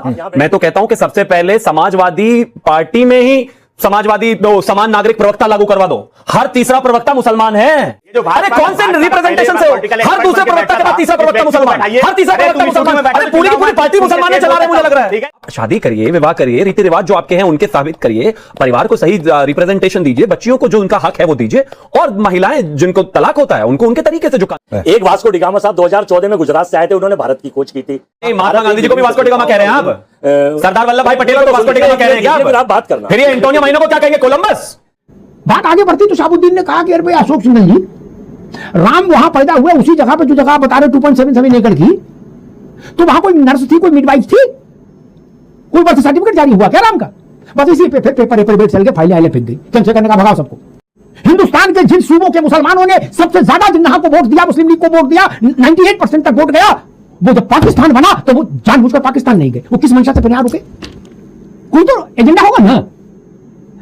मैं तो कहता हूं कि सबसे पहले समाजवादी पार्टी में ही समाजवादी समान नागरिक प्रवक्ता लागू करवा दो। हर तीसरा प्रवक्ता मुसलमान है। अरे कौन से रिप्रेजेंटेशन से हो? हर दूसरे प्रवक्ता के बाद तीसरा प्रवक्ता मुसलमान, हर तीसरा प्रवक्ता मुसलमान। अरे पूरी की पूरी पार्टी मुसलमान चला रहे मुझे लग रहा है। शादी करिए, विवाह करिए, रीति रिवाज जो आपके हैं उनके साबित करिए, परिवार को सही रिप्रेजेंटेशन दीजिए, बच्चियों को जो उनका हक है वो दीजिए, और महिलाएं जिनको तलाक होता है उनको उनके तरीके से जो एक वास्को डिगामा साहब 2014 में गुजरात से आए थे, उन्होंने भारत की खोज की थी। महात्मा गांधी जी को भी वास्को डिगामा कह रहे हैं आप? सरदार वल्लभ भाई पटेल को वास्को डिगामा कह रहे हैं क्या आप? बात करना फिर ये एंटोनियो माइनो को क्या कहेंगे? कोलंबस। बात आगे बढ़ती तो शाहबुद्दीन ने कहा कि अरे भाई अशोक सिंघल जी, राम वहां पैदा हुए उसी जगह पे जो जगह आप बता रहे 2.77 एकड़ की, तो वहां कोई नर्स थी, कोई मिडवाइफ थी, कोई बर्थ सर्टिफिकेट जारी हुआ क्या राम का? बस इसी पेपर चल के फाइलें आइलें फेंक गई। चंद्रशेखर ने कहा भगाओ सबको। हिंदुस्तान के जिन सूबों के मुसलमानों ने सबसे ज्यादा जिन्ना को वोट दिया, मुस्लिम लीग को वोट दिया, 98% तक वोट गया, वो जब पाकिस्तान बना तो वो जानबूझकर पाकिस्तान नहीं गए। वो किस मंशा से यहाँ रुके? कोई तो एजेंडा होगा ना।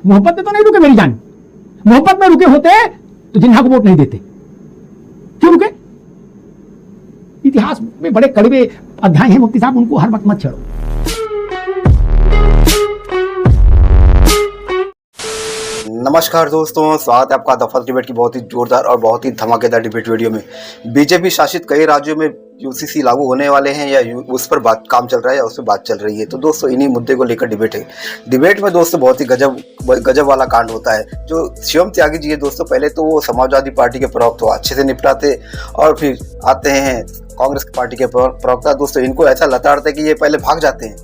मोहब्बत में तो नहीं रुके मेरी जान, मोहब्बत में रुके होते तो जिन्ना को वोट नहीं देते। क्यों रुके? इतिहास में बड़े कड़वे अध्याय हैं मुफ्ती साहब, उनको हर वक्त मत छेड़ो। नमस्कार दोस्तों, स्वागत है आपका दफल डिबेट की बहुत ही जोरदार और बहुत ही धमाकेदार डिबेट वीडियो में। बीजेपी शासित कई राज्यों में यूसीसी लागू होने वाले हैं या उस पर बात काम चल रहा है या उस पर बात चल रही है। तो दोस्तों इन्हीं मुद्दे को लेकर डिबेट है। डिबेट में दोस्तों बहुत ही गजब वाला कांड होता है। जो शिवम त्यागी जी है दोस्तों, पहले तो वो समाजवादी पार्टी के प्रवक्ता अच्छे से निपटाते और फिर आते हैं कांग्रेस पार्टी के प्रवक्ता। दोस्तों इनको ऐसा लताड़ते कि ये पहले भाग जाते हैं,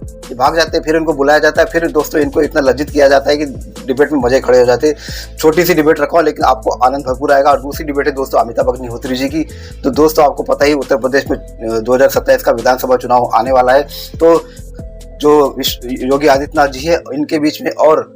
फिर इनको बुलाया जाता है, फिर दोस्तों इनको इतना लज्जित किया जाता है कि डिबेट में मजे खड़े हो जाते हैं। छोटी सी डिबेट रखा लेकिन आपको आनंद भरपूर आएगा। और दूसरी डिबेट है दोस्तों अमिताभ अग्निहोत्री जी की। तो दोस्तों आपको पता ही उत्तर प्रदेश में 2027 का विधानसभा चुनाव आने वाला है। तो जो योगी आदित्यनाथ जी है इनके बीच में और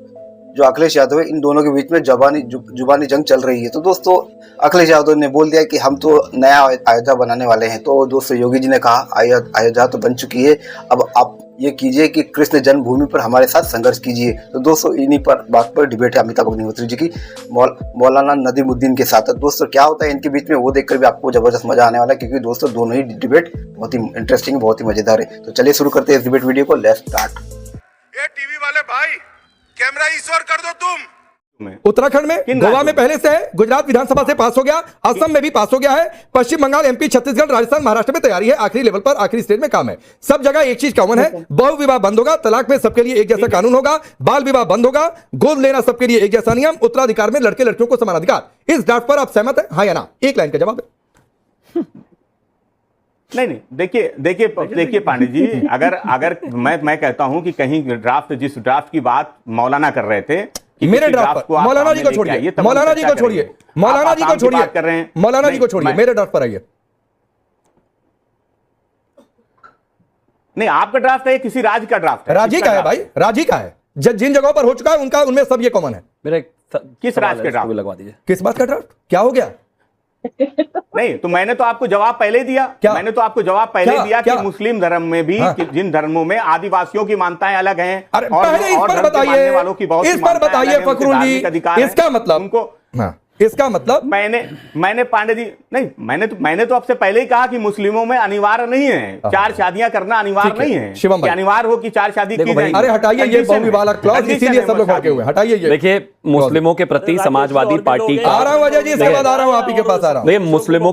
जो अखिलेश यादव है, इन दोनों के बीच में जुबानी जंग चल रही है। तो दोस्तों अखिलेश यादव ने बोल दिया कि हम तो नया अयोध्या बनाने वाले हैं। तो दोस्तों योगी जी ने कहा अयोध्या तो बन चुकी है, अब आप ये कीजिए कि कृष्ण जन्मभूमि पर हमारे साथ संघर्ष कीजिए। तो दोस्तों इन्हीं पर बात पर डिबेट है अमिताभ अग्निहोत्री जी की मौलाना नदीमुद्दीन के साथ। दोस्तों क्या होता है इनके बीच में वो देखकर भी आपको जबरदस्त मजा आने वाला है, क्योंकि दोस्तों दोनों ही डिबेट बहुत ही इंटरेस्टिंग, बहुत ही मजेदार है। तो चलिए शुरू करते हैं इस डिबेट वीडियो को। Let's start. ये टीवी वाले भाई कैमरा इस ओर कर दो तुम। उत्तराखंड में, गोवा में पहले से है, गुजरात विधानसभा से पास हो गया, असम में भी पास हो गया है, पश्चिम बंगाल, एमपी, छत्तीसगढ़, राजस्थान, महाराष्ट्र में तैयारी है। आखिरी लेवल पर, आखिरी स्टेज में काम है। सब जगह एक चीज कॉमन है, बहु विवाह बंद होगा, तलाक में सबके लिए एक जैसा कानून होगा, बाल विवाह बंद होगा, गोद लेना सबके लिए एक जैसा नियम, उत्तराधिकार में लड़के लड़कियों को समान अधिकार। इस ड्राफ्ट पर आप सहमत हैं, हाँ या ना? एक लाइन का जवाब है। नहीं, देखिए पांडे जी, अगर मैं कहता हूं कि कहीं जिस ड्राफ्ट की बात मौलाना कर रहे थे, मेरे ड्राफ्ट पर मौलाना जी को छोड़िए, मौलाना जी को छोड़िए, मौलाना जी को छोड़िए, कर रहे हैं मौलाना जी को छोड़िए, मेरे ड्राफ्ट पर आइए। नहीं, आपका ड्राफ्ट है, किसी राज्य का ड्राफ्ट है। राज्य का है भाई, राज्य का है। जिन जगहों पर हो चुका है उनका, उनमें सब ये कॉमन है। मेरे किस राज्य के ड्राफ्ट लगवा दीजिए। किस बात का ड्राफ्ट? क्या हो गया? नहीं, तो मैंने तो आपको जवाब पहले दिया। मैंने तो आपको जवाब पहले दिया कि मुस्लिम धर्म में भी जिन धर्मों में आदिवासियों की मानताएं अलग हैं, अरे पहले इस पर बताइए, इस पर बताइए फखरुल जी, इसका मतलब उनको, इसका मतलब मैंने पांडे जी, नहीं, मैंने तो आपसे पहले ही कहा कि मुस्लिमों में अनिवार्य नहीं है, 4 शादियां करना अनिवार्य नहीं है। शिवम भाई, अनिवार्य हो कि 4 शादी की जाए। अरे हटाइए ये बहुविवाह वाला क्लॉज, इसीलिए सब लोग भड़के हुए। हटाइए ये। देखिए मुस्लिमों के प्रति समाजवादी पार्टी आ रहा हूं अजय जी, इसके बाद आ रहा हूं आप ही के पास आ रहा हूं। मुस्लिमों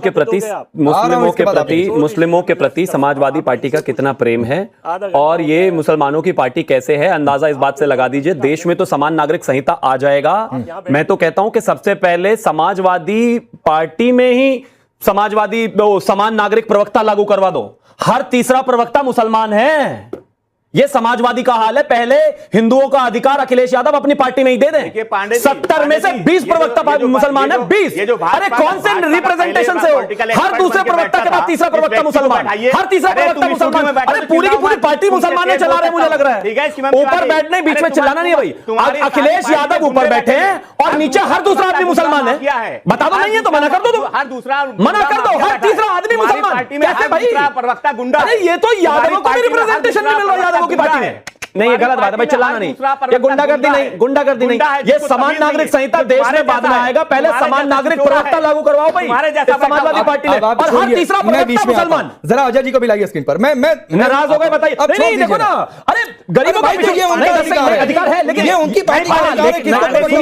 के प्रति समाजवादी पार्टी का कितना प्रेम है और ये मुसलमानों की पार्टी कैसे है, अंदाजा इस बात से लगा दीजिए। देश में तो समान नागरिक संहिता आ जाएगा। मैं तो कहता हूं कि सबसे पहले समाजवादी पार्टी में ही समाजवादी समान नागरिक प्रवक्ता लागू करवा दो। हर तीसरा प्रवक्ता मुसलमान है। ये समाजवादी का हाल है। पहले हिंदुओं का अधिकार अखिलेश यादव अपनी पार्टी में ही दे दें। 70 में से 20 प्रवक्ता मुसलमान है, 20। अरे कौन से रिप्रेजेंटेशन से हो? हर दूसरे प्रवक्ता के बाद तीसरा प्रवक्ता मुसलमान, हर तीसरा प्रवक्ता मुसलमान। अरे पूरी की पूरी पार्टी मुसलमान चला रहे मुझे लग रहा है। ऊपर बैठने बीच में चिल्लाना नहीं है भाई। अखिलेश यादव ऊपर बैठे हैं और नीचे हर दूसरा आदमी मुसलमान है। बता दो नहीं है तो मना कर दो, हर दूसरा मना कर दो। हर तीसरा आदमी मुसलमान कैसे भाई? प्रवक्ता गुंडा। अरे ये तो यादवों को भी रिप्रेजेंटेशन नहीं मिल रहा यादव की पार्टी में। नहीं, ये गलत बात है भाई, चिल्लाना नहीं, ये गुंडागर्दी नहीं, गुंडागर्दी नहीं, ये समान नागरिक संहिता देश में बाद में आएगा, पहले समान नागरिक प्रवक्ता लागू करवाओ भाई, समाजवादी पार्टी ने, और हर तीसरा प्रवक्ता मुसलमान। जरा अजय जी को भी लाइए स्क्रीन पर। मैं नाराज हो गए, बताइए। नहीं देखो ना, अरे गरीबों का अधिकार है, लेकिन ये उनकी पार्टी का अधिकार है, किसको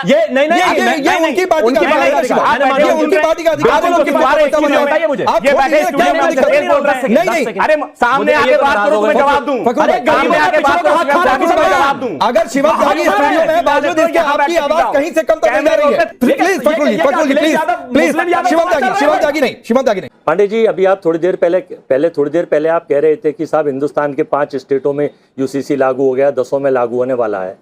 ये नहीं नहीं ये उनकी पार्टी का अधिकार है, ये उनकी पार्टी का अधिकार है, उनकी बताइए मुझे। नहीं, अरे सामने आके बात करो, मैं जवाब दूं। अरे गरीबों के बात को जवाब दूं। अगर शिवम त्यागी स्टूडियो में बावजूद इसके आपकी आवाज कहीं से कम तो नहीं जा रही है। प्लीज फखरुल जी प्लीज शिवम त्यागी नहीं। पांडे जी, अभी आप थोड़ी देर पहले आप कह रहे थे कि साहब हिंदुस्तान के 5 स्टेटों में यूसीसी लागू हो गया, 10 में लागू होने वाला है।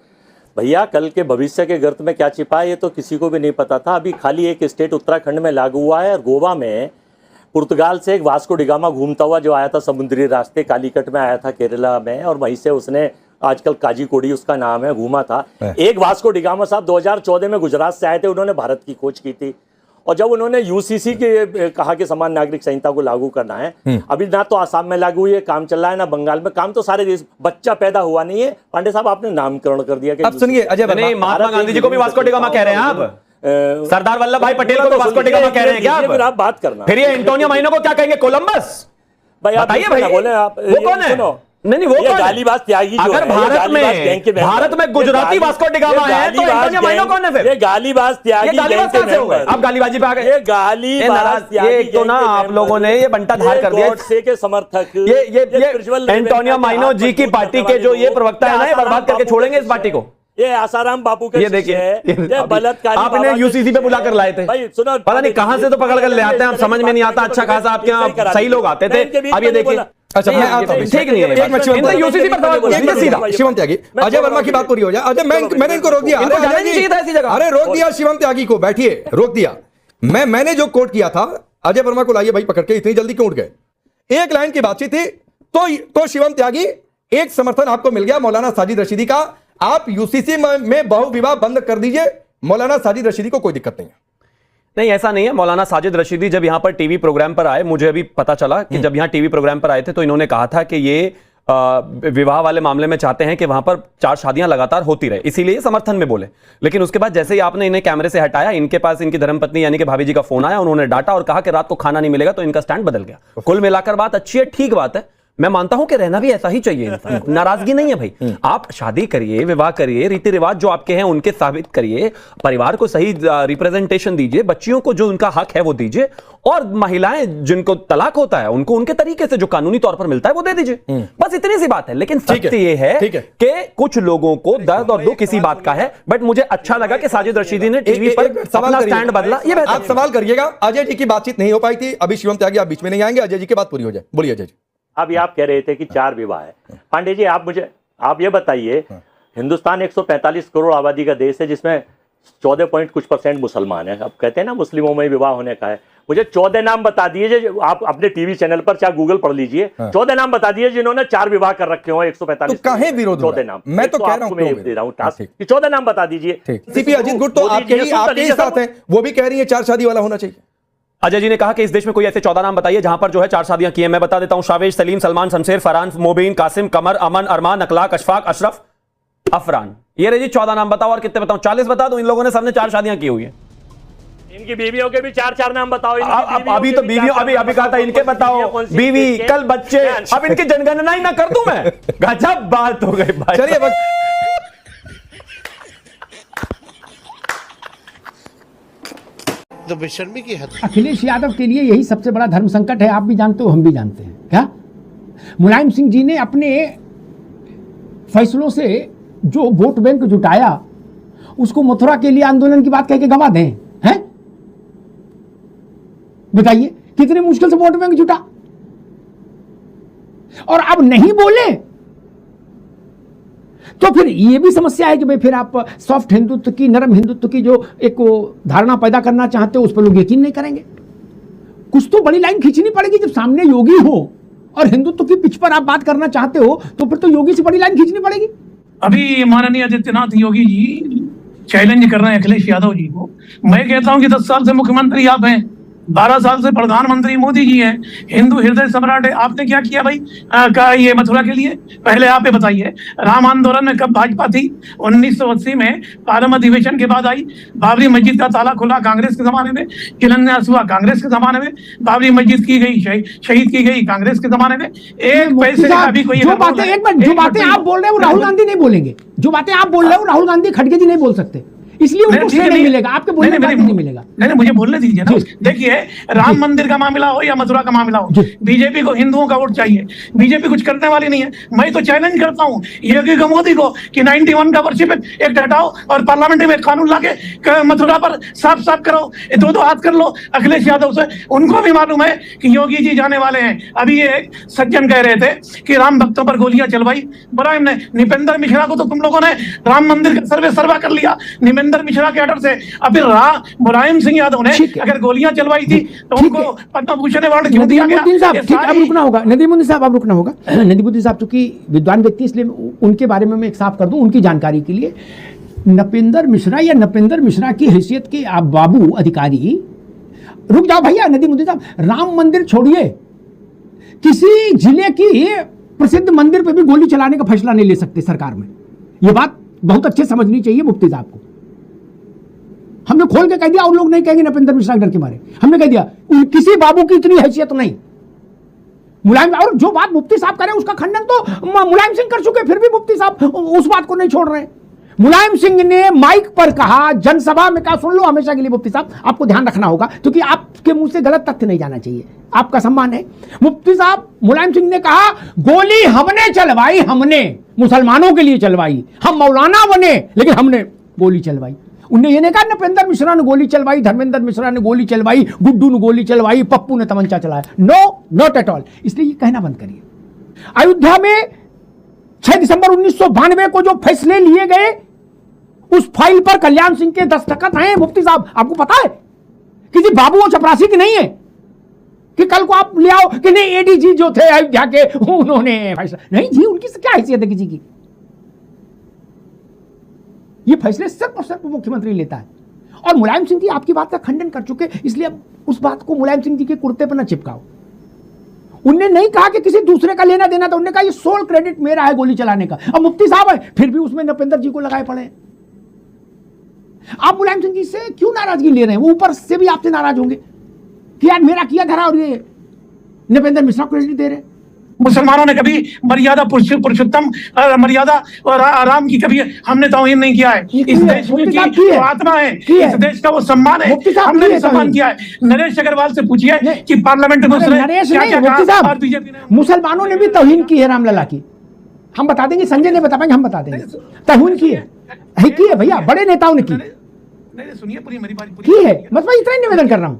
भैया, कल के भविष्य के गर्त में क्या छिपा है ये तो किसी को भी नहीं पता था। अभी खाली एक स्टेट उत्तराखंड में लागू हुआ है, और गोवा में पुर्तगाल से एक वास्को डिगामा घूमता हुआ जो आया था समुद्री रास्ते, कालीकट में आया था केरला में, और वहीं से उसने आजकल काजीकोड़ी उसका नाम है, घूमा था। एक वास्को डिगामा साहब 2014 में गुजरात से आए थे, उन्होंने भारत की खोज की थी। और जब उन्होंने यूसीसी के कहा कि समान नागरिक संहिता को लागू करना है, अभी ना तो आसाम में लागू हुई है, काम चल रहा है, ना बंगाल में, काम तो सारे देश, बच्चा पैदा हुआ नहीं है। पांडे साहब, आपने नामकरण कर दिया कि अब सुनिए अजय, नहीं, महात्मा गांधी जी को भी वास्को डिगामा कह रहे हैं आप, सरदार वल्लभ भाई पटेल को भी वास्को डिगामा कह रहे हैं क्या फिर आप बात करना, फिर ये एंटोनियो माइनो को क्या कहेंगे, कोलंबस? बताइए भाई, बोले आप, वो कौन है? नहीं, वो कौन गालीबाज त्यागी, अगर भारत में गुजराती वास्को डिगामा है तो एंटोनियो माइनो कौन है फिर? ये गालीबाज त्यागी, ये गालीबाज कहां से हो गए? आप गालीबाजी पे आ गए। ये गालीबाज त्यागी, ये तो ना आप लोगों ने ये बंटा धार कर दिया। गॉडसे के समर्थक, ये एंटोनियो माइनो जी की पार्टी के जो ये प्रवक्ता है ना, ये बर्बाद करके छोड़ेंगे इस पार्टी को। ये आसाराम बापू के ये देखिए, बलात्कारी, आप इन्हें यूसीसी पे बुला कर लाए थे भाई, सुनो, पता नहीं कहां से तो पकड़ कर ले आते हैं, आप समझ में नहीं आता। अच्छा खासा आपके यहाँ सही लोग आते थे, अब ये देखिए। अच्छा, मैं आता हूं, ठीक नहीं है, एक मिनट शिवम त्यागी, यूसीसी पर सवाल पूछिए सीधा शिवम त्यागी, अजय वर्मा की बात पूरी हो जाए। अजय, मैंने इनको रोक दिया, अरे रोक दिया शिवम त्यागी को, बैठिए, रोक दिया। मैंने जो कोट किया था, अजय वर्मा को लाइए भाई पकड़ के, इतनी जल्दी क्यों उठ गए? एक लाइन की बातचीत थी तो शिवम त्यागी, एक समर्थन आपको मिल गया मौलाना साजिद रशीदी का, आप यूसीसी में बहुविवाह बंद कर दीजिए, मौलाना साजिद रशीदी को कोई दिक्कत नहीं है। नहीं, ऐसा नहीं है। मौलाना साजिद रशीदी जब यहां पर टीवी प्रोग्राम पर आए, मुझे अभी पता चला कि जब यहां टीवी प्रोग्राम पर आए थे तो इन्होंने कहा था कि ये विवाह वाले मामले में चाहते हैं कि वहां पर 4 शादियां लगातार होती रहे, इसीलिए समर्थन में बोले। लेकिन उसके बाद जैसे ही आपने इन्हें कैमरे से हटाया, इनके पास इनकी धर्मपत्नी यानी कि भाभी जी का फोन आया, उन्होंने डांटा और कहा कि रात को खाना नहीं मिलेगा, तो इनका स्टैंड बदल गया। कुल मिलाकर बात अच्छी है, ठीक बात है, मैं मानता हूं कि रहना भी ऐसा ही चाहिए इंसान को, नाराजगी नहीं है भाई। आप शादी करिए, विवाह करिए, रीति रिवाज जो आपके हैं उनके साबित करिए, परिवार को सही रिप्रेजेंटेशन दीजिए, बच्चियों को जो उनका हक है वो दीजिए, और महिलाएं जिनको तलाक होता है उनको उनके तरीके से जो कानूनी तौर पर मिलता है वो दे दीजिए, बस इतनी सी बात है। लेकिन सत्य ये है कि कुछ लोगों को दर्द और दुख किसी बात का है। बट मुझे अच्छा लगा कि साजिद रशीदी ने टीवी पर अपना स्टैंड बदला। ये आप सवाल करिएगा, अजय जी की बातचित नहीं हो पाई थी, अभी शिवम त्यागी आप बीच में नहीं आएंगे, अजय जी की बात पूरी हो जाए। बोलिए अजय जी। अभी आप कह रहे थे कि 4 विवाह है। पांडे जी, आप ये बताइए, हिंदुस्तान 145 करोड़ आबादी का देश है, जिसमें 14% मुसलमान है। अब कहते हैं ना मुस्लिमों में विवाह होने का है। मुझे 14 नाम बता दीजिए, आप अपने टीवी चैनल पर चाहे गूगल पढ़ लीजिए, 14 नाम बता दीजिए जिन्होंने 4 विवाह कर रखे हो 145। तो काहे विरोध? 14 नाम मैं तो कह रहा हूं, दे रहा हूं टास्क कि 14 नाम बता दीजिए। सीपी अजीत गुट तो आपके ही साथ हैं, वो भी कह रही है 4 शादी वाला होना चाहिए। अजय जी ने कहा कि इस देश में कोई ऐसे 14 नाम बताइए जहां पर जो है 4 शादियां की है। मैं बता देता हूं, शावेज, सलीम, सलमान, शमशेर, फरहान, मोबिन, कासिम, कमर, अमन, अरमान, अखलाक, अशफाक, अशरफ, अफरान। ये रही जी 14 नाम। बताओ और कितने बताऊं? 40 बता दूं। इन लोगों ने सबने 4 शादियां की हुई है। इनकी बीवियों के भी 4 नाम बताओ। अभी तो बीवियों, अभी कहा था इनके बताओ, बीवी, कल बच्चे, अब इनकी जनगणना ही ना कर दूं मैं। गजब बात हो गई भाई। चलिए तो बेशर्मी की हद। अखिलेश यादव के लिए यही सबसे बड़ा धर्म संकट है। आप भी जानते हो, हम भी जानते हैं। क्या मुलायम सिंह जी ने अपने फैसलों से जो वोट बैंक जुटाया, उसको मथुरा के लिए आंदोलन की बात कह के गवा दें? हैं? बताइए कितने मुश्किल से वोट बैंक जुटा, और अब नहीं बोले तो फिर ये भी समस्या है कि भाई फिर आप सॉफ्ट हिंदुत्व की, नरम हिंदुत्व की जो एक धारणा पैदा करना चाहते हो, उस पर लोग यकीन नहीं करेंगे। कुछ तो बड़ी लाइन खींचनी पड़ेगी। जब सामने योगी हो और हिंदुत्व की पिच पर आप बात करना चाहते हो, तो फिर तो योगी से बड़ी लाइन खींचनी पड़ेगी। अभी माननीय आदित्यनाथ योगी जी चैलेंज कर रहे हैं अखिलेश यादव जी को। मैं कहता हूं कि 10 साल से मुख्यमंत्री आप हैं, 12 साल से प्रधानमंत्री मोदी जी हैं, हिंदू हृदय सम्राट है। आपने क्या किया भाई का ये मथुरा के लिए? पहले आप ये बताइए, राम आंदोलन में कब भाजपा थी? 1980 में पार्लियामेंट अधिवेशन के बाद आई। बाबरी मस्जिद का ताला खुला कांग्रेस के जमाने में, शिलान्यास हुआ कांग्रेस के जमाने में, बाबरी मस्जिद की गई शहीद की गई कांग्रेस के जमाने में। एक पैसे का भी कोई जो बातें जो बातें आप बोल रहे हो राहुल गांधी नहीं बोलेंगे। जो बातें आप बोल रहे हो राहुल गांधी खड़गे जी नहीं बोल सकते, इसलिए उनको श्रेय नहीं मिलेगा, आपके बोलने का नहीं मिलेगा। नहीं, मुझे बोलने दीजिए ना। देखिए, राम मंदिर का मामला हो या मथुरा का मामला हो, बीजेपी को हिंदुओं का वोट चाहिए। बीजेपी कुछ करने वाली नहीं है। मैं तो चैलेंज करता हूं योगी को, मोदी को कि 91 का वर्षिप एक्ट हटाओ और पार्लियामेंट में कानून लाके मथुरा पर साफ साफ करो, दो हाथ कर लो अखिलेश यादव से। उनको भी मालूम है कि योगी जी जाने वाले हैं। अभी ये सज्जन कह रहे थे कि राम भक्तों पर गोलियां चलवाई। मुलायम ने, निपेंद्र मिश्रा को तो तुम लोगों ने राम मंदिर का सर्वे कर लिया निपेंद्र मिश्रा के ऑर्डर से। अभी मुलायम सिंह यादव ने अगर गोलियां चलवाई थी तो उनको पद्म भूषण अवार्ड क्यों दिया गया? अब रुकना होगा नदीमुद्दीन साहब, अब रुकना होगा। नदीमुद्दीन साहब चूंकि विद्वान व्यक्ति, इसलिए उनके बारे में मैं एक साफ कर दूं उनकी जानकारी के लिए। नपेंद्र मिश्रा या नपेंद्र मिश्रा की हैसियत के आप बाबू अधिकारी, रुक जाओ भैया नदीमुद्दीन साहब, राम मंदिर छोड़िए, किसी जिले की प्रसिद्ध मंदिर पर भी गोली चलाने का फैसला नहीं ले सकते सरकार में। यह बात बहुत अच्छे समझनी चाहिए मुफ्ती साहब को। हमने खोल के कह दिया, और लोग नहीं कहेंगे नपेंद्र मिश्रा के डर के मारे। हमने कह दिया किसी बाबू की इतनी हैसियत नहीं। मुलायम, और जो बात मुफ्ती साहब करें उसका खंडन तो मुलायम सिंह कर चुके, फिर भी मुफ्ती साहब उस बात को नहीं छोड़ रहे। मुलायम सिंह ने माइक पर कहा, जनसभा में कहा, सुन लो हमेशा के लिए मुफ्ती साहब, आपको ध्यान रखना होगा क्योंकि आपके मुंह से गलत तथ्य नहीं जाना चाहिए, आपका सम्मान है। मुफ्ती साहब मुलायम सिंह ने कहा गोली हमने चलवाई, हमने मुसलमानों के लिए चलवाई, हम मौलाना बने लेकिन हमने गोली चलवाई। उन्हें ये नहीं कहा नपेंद्र मिश्रा ने गोली चलवाई, धर्मेंद्र मिश्रा ने गोली चलवाई, गुड्डू ने गोली चलवाई, पप्पू ने तमंचा चलाया। No, not at all. इसलिए ये कहना बंद करिए। अयोध्या में 6 दिसंबर 1992 को जो फैसले लिए गए उस फाइल पर कल्याण सिंह के दस्तखत हैं मुफ्ती साहब, आपको पता है? किसी बाबू और चपरासी की नहीं है कि कल को आप ले आओ कि नहीं एडीजी जो थे अयोध्या के उन्होंने फैसला, नहीं जी, उनकी क्या हैसियत है किसी की? ये फैसले सिर्फ और सिर्फ मुख्यमंत्री लेता है। और मुलायम सिंह जी आपकी बात का खंडन कर चुके, इसलिए अब उस बात को मुलायम सिंह जी के कुर्ते पर न चिपकाओ। उनने नहीं कहा कि किसी दूसरे का लेना देना था, उन्होंने कहा ये सोल क्रेडिट मेरा है गोली चलाने का। अब मुफ्ती साहब है, फिर भी उसमें नपेंद्र जी को लगाए पड़े हैं। आप मुलायम सिंह जी से क्यों नाराजगी ले रहे हैं? वो ऊपर से भी आपसे नाराज होंगे कि यार मेरा किया धरा और ये नपेंद्र मिश्रा को क्रेडिट दे रहे हैं। मुसलमानों ने कभी मर्यादा पुरुषोत्तम मर्यादा और आराम की कभी हमने तौहीन नहीं किया है। इस देश की वो आत्मा है, इस देश का वो सम्मान है, हमने भी सम्मान किया है। नरेश अग्रवाल से पूछिए कि पार्लियामेंट में और बीजेपी ने, मुसलमानों ने भी तौहीन की है रामलला की। हम बता देंगे, संजय नहीं बता पाएंगे, हम बता देंगे। तौहीन की है भैया, बड़े नेताओं ने की। सुनिए पूरी मेरी बात की है, मतलब इतना ही निवेदन कर रहा हूं।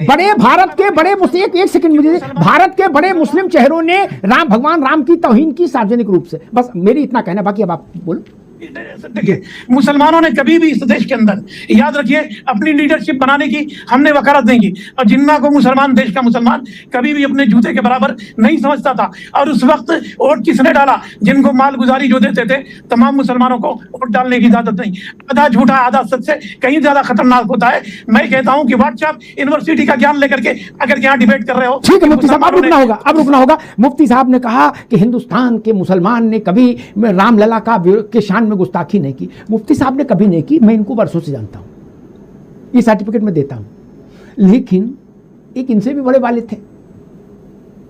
बड़े भारत के बड़े एक सेकंड मुझे, भारत के बड़े मुस्लिम चेहरों ने भगवान राम की तौहीन की सार्वजनिक रूप से। बस मेरी इतना कहना, बाकी अब आप बोलो। देखिए, मुसलमानों ने कभी भी इस देश के अंदर, याद रखिए, अपनी लीडरशिप बनाने की हमने वकालत नहीं की। और जिन्ना को मुसलमान, देश का मुसलमान कभी भी अपने जूते के बराबर नहीं समझता था। और उस वक्त वोट किसने डाला? जिनको मालगुजारी जो देते थे, तमाम मुसलमानों को वोट डालने की इजाजत नहीं। आधा झूठा आधा सच से कहीं ज्यादा खतरनाक होता है। मैं कहता हूं कि व्हाट्सएप यूनिवर्सिटी का ज्ञान लेकर के अगर यहाँ डिबेट कर रहे हो, ठीक है मुफ्ती साहब, अब रुकना होगा, अब रुकना होगा। मुफ्ती साहब ने कहा कि हिंदुस्तान के मुसलमान ने कभी रामलला के शान में गुस्ताखी नहीं की। मुफ्ती साहब ने कभी नहीं की, मैं इनको वर्षों से जानता हूं, ये सर्टिफिकेट मैं देता हूं। लेकिन एक इनसे भी बड़े वाले थे,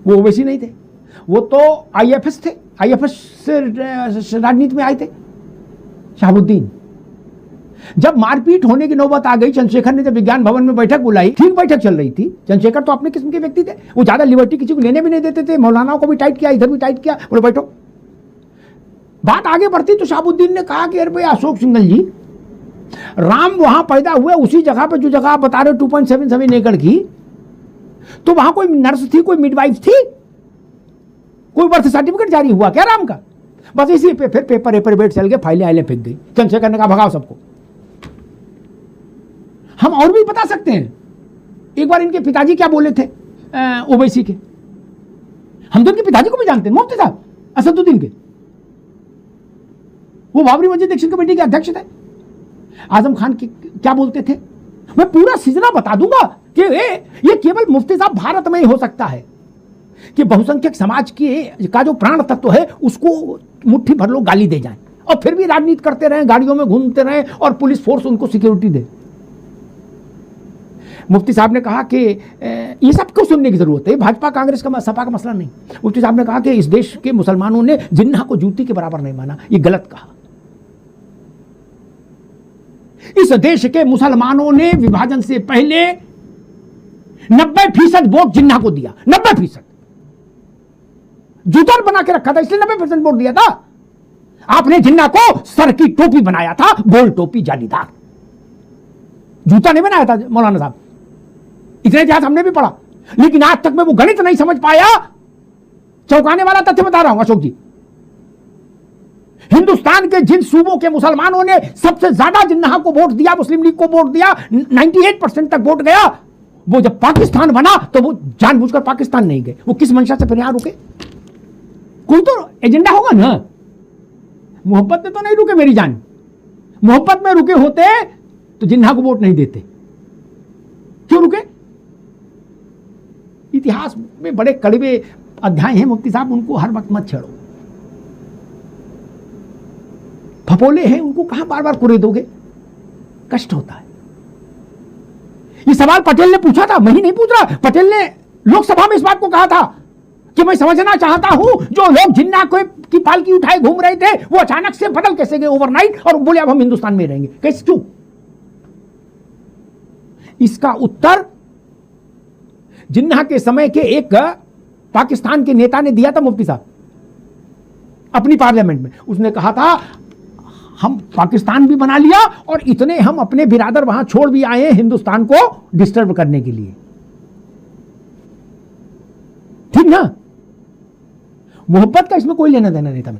वो ओवैसी नहीं थे, वो तो आईएफएस थे, आईएफएस से राजनीति में आए थे, शहाबुद्दीन। जब मारपीट होने की नौबत आ गई, चंद्रशेखर ने जब विज्ञान भवन में बैठक बुलाई, ठीक बैठक चल रही थी, चंद्रशेखर तो अपने किस्म के व्यक्ति थे, वो ज्यादा लिबर्टी किसी को लेने भी नहीं देते थे, मौलानाओं को भी टाइट किया, इधर भी टाइट किया, बोले बैठो। बात आगे बढ़ती तो शहाबुद्दीन ने कहा कि अरे भाई अशोक सिंघल जी, राम वहां पैदा हुए उसी जगह पे जो जगह आप बता रहे हो 2.77 एकड़ की, तो वहां कोई नर्स थी, कोई मिडवाइफ थी, कोई बर्थ सर्टिफिकेट जारी हुआ क्या राम का? बस इसी पे फिर पेपर बेट चल गए, फाइलें आइलें फेंक गई। चंद्रशेखर ने कहा भगाओ सबको। हम और भी बता सकते हैं, एक बार इनके पिताजी क्या बोले थे ओवैसी के, हम तो इनके पिताजी को भी जानते हैं, मुफ्ती साहब असदुद्दीन के, वो बाबरी मस्जिद एक्शन कमेटी के अध्यक्ष थे। आजम खान की क्या बोलते थे, मैं पूरा सिलसिला बता दूंगा, कि ये केवल मुफ्ती साहब भारत में ही हो सकता है कि बहुसंख्यक समाज का जो प्राण तत्व है उसको मुट्ठी भर लोग गाली दे जाएं और फिर भी राजनीति करते रहें, गाड़ियों में घूमते रहें और पुलिस फोर्स उनको सिक्योरिटी दे। मुफ्ती साहब ने कहा कि ये सब क्यों सुनने की जरूरत है, भाजपा कांग्रेस का सपा का मसला नहीं। मुफ्ती साहब ने कहा कि इस देश के मुसलमानों ने जिन्ना को जूती के बराबर नहीं माना, ये गलत कहा। इस देश के मुसलमानों ने विभाजन से पहले 90% वोट जिन्ना को दिया, 90%। जूता बना के रखा था इसलिए 90% वोट दिया था। आपने जिन्ना को सर की टोपी बनाया था, गोल टोपी जालीदार, जूता नहीं बनाया था मौलाना साहब। इतने इतिहास हमने भी पढ़ा, लेकिन आज तक मैं वो गणित नहीं समझ पाया। चौंकाने वाला तथ्य बता रहा हूं अशोक जी, हिंदुस्तान के जिन सूबों के मुसलमानों ने सबसे ज्यादा जिन्ना को वोट दिया, मुस्लिम लीग को वोट दिया, 98% तक वोट गया, वो जब पाकिस्तान बना तो वो जानबूझकर पाकिस्तान नहीं गए। वो किस मंशा से फिर यहां रुके? कोई तो एजेंडा होगा ना। मोहब्बत में तो नहीं रुके मेरी जान, मोहब्बत में रुके होते तो जिन्ना को वोट नहीं देते। क्यों रुके? इतिहास में बड़े कड़वे अध्याय हैं मुफ्ती साहब, उनको हर वक्त मत छेड़ो। फपोले हैं, उनको कहां बार बार कुरे दोगे, कष्ट होता है। ये सवाल पटेल ने पूछा था, मैं ही नहीं पूछ रहा। पटेल ने लोकसभा में इस बात को कहा था कि मैं समझना चाहता हूं जो लोग जिन्ना की पालकी उठाए घूम रहे थे वो अचानक से बदल कैसे गए ओवरनाइट, और बोले अब हम हिंदुस्तान में रहेंगे, कैसे, क्यों? इसका उत्तर जिन्ना के समय के एक पाकिस्तान के नेता ने दिया था मुफ्ती साहब अपनी पार्लियामेंट में। उसने कहा था हम पाकिस्तान भी बना लिया और इतने हम अपने बिरादर वहां छोड़ भी आए हैं हिंदुस्तान को डिस्टर्ब करने के लिए। ठीक ना? मोहब्बत का इसमें कोई लेना देना नहीं था।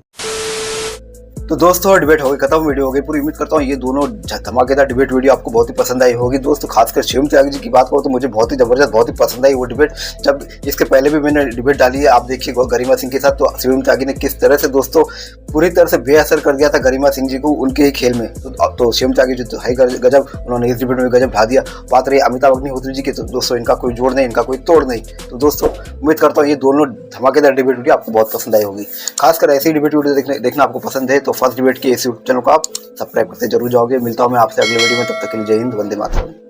तो दोस्तों डिबेट हो गई खत्म, वीडियो हो गई पूरी। उम्मीद करता हूँ ये दोनों धमाकेदार डिबेट वीडियो आपको बहुत ही पसंद आई होगी। दोस्तों खासकर शिवम त्यागी जी की बात करो तो मुझे बहुत ही जबरदस्त, बहुत ही पसंद आई वो डिबेट। जब इसके पहले भी मैंने डिबेट डाली है, आप देखिए गरिमा सिंह के साथ, तो शिवम त्यागी ने किस तरह से दोस्तों पूरी तरह से बेअसर कर दिया था गरिमा सिंह जी को उनके ही खेल में। तो शिवम त्यागी जी तो है गजब, उन्होंने इस डिबेट में गजब ढा दिया। बात रही अमिताभ अग्निहोत्री जी की, तो दोस्तों इनका कोई जोड़ नहीं, इनका कोई तोड़ नहीं। तो दोस्तों उम्मीद करता हूँ ये दोनों धमाकेदार डिबेट वीडियो आपको बहुत पसंद आई होगी। खासकर ऐसी डिबेट वीडियो देखना आपको पसंद है तो फर्स्ट डिबेट के इस चैनल को आप सब्सक्राइब करते जरूर जाओगे। मिलता हूं मैं आपसे अगले वीडियो में, तब तक के लिए जय हिंद, वंदे मातरम।